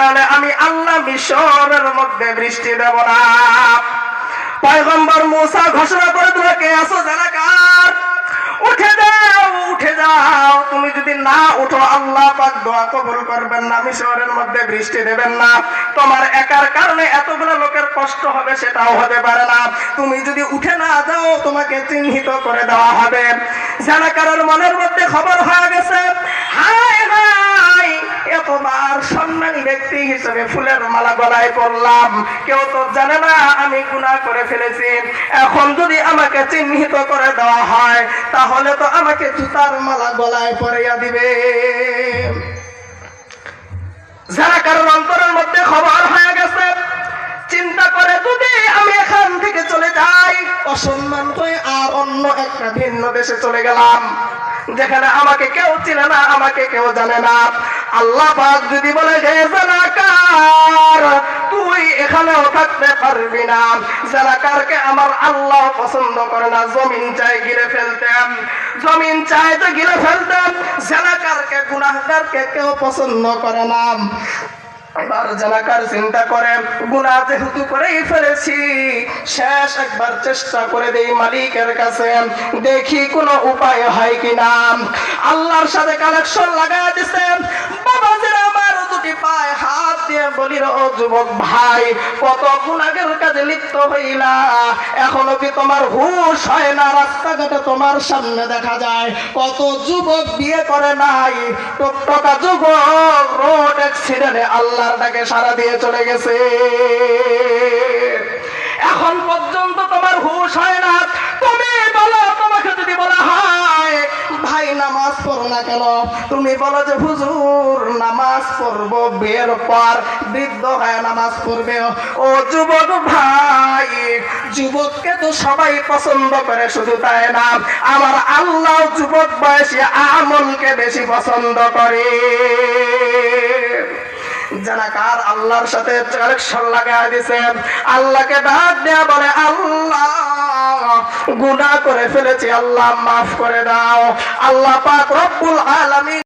কারণে আমি আল্লাহ মিশরের মধ্যে বৃষ্টি দেব না। পয়গম্বর মুসা ঘোষণা করে দিল, কে আছো জানাকার, উঠে যাও, উঠে যাও। তুমি যদি না উঠো আল্লাহ পাক দোয়া কবুল করবেন না, মিশরের মধ্যে বৃষ্টি দেবেন না। তোমার একার কারণে এতগুলো লোকের কষ্ট হবে, সেটাও হতে পারে না। তুমি যদি উঠে না যাও তোমাকে চিহ্নিত করে দেওয়া হবে। জানাকারের মনের মধ্যে খবর হয়ে গেছে, হায় হায়, এতবার সম্মানী ব্যক্তি হিসেবে ফুলের মালা গলায় পরলাম, কেউ তো জানে না আমি গুনাহ করে ফেলেছি। এখন যদি আমাকে চিহ্নিত করে দেওয়া হয় তাহলে তো আমাকে জুতার মালা গলায় পরিয়ে দিবে। যারা কারণ অন্তরের মধ্যে খবর হয়ে গেছে, চিন্তা করে যদি আমি এখান থেকে চলে যাই, অসম্মান হয়ে আর অন্য একটা ভিন্ন দেশে চলে গেলাম, যেখানে আমাকে কেউ চিনে না, আমাকে কেউ জানে না। আল্লাহ পাক যদি বলে হে জানাকার, তুই এখানেও থাকতে পারবি না, জানাকারকে আমার আল্লাহ পছন্দ করে না, জমিন চাই গিলে ফেলতেন, জমিন চাই তো গিলে ফেলতেন, জানাকারকে গুনাহগারকে কেউ পছন্দ করে না। এবার জানাকার চিন্তা করে, গুনাহ যেহেতু করেই ফেলেছি, শেষ একবার চেষ্টা করে দেই মালিকের কাছে, দেখি কোনো উপায় হয় কিনা। আল্লাহর সাথে কানেকশন লাগাই দিছে। বাবাজিরা আমার দুটি পায়ে হাত দিয়ে বলি, ও যুবক ভাই, কত গুনাহের কাজে লিপ্ত হইলা, এখনো কি তোমার হুঁশ হয় না? রাস্তাঘাটে তোমার সামনে দেখা যায় কত যুবক বিয়ে করে নাই, টকটকা যুবক রোড অ্যাক্সিডেন্টে আল্লাহর ডাকে সাড়া দিয়ে চলে গেছে। এখন পর্যন্ত তোমার হুঁশ হয় না। তুমি বলো, তোমাকে যদি বলা হয় ভাই নামাজ পড়ো না কেন, তুমি বলো যে হুজুর নামাজ পড়বো, বিয়ের পর বৃদ্ধ হয়ে নামাজ পড়বে। ও যুবক ভাই, যুবককে তো সবাই পছন্দ করে, শুধু তাই না, আমার আল্লাহ যুবক বয়সী আমলকে বেশি পছন্দ করে। জানাকার আল্লাহর সাথে কানেকশন লাগাই দিছে। আল্লাহকে ডাক দেয়া বলে, আল্লাহ গুনাহ করে ফেলেছি, আল্লাহ মাফ করে দাও। আল্লাহ পাক রব্বুল আলামিন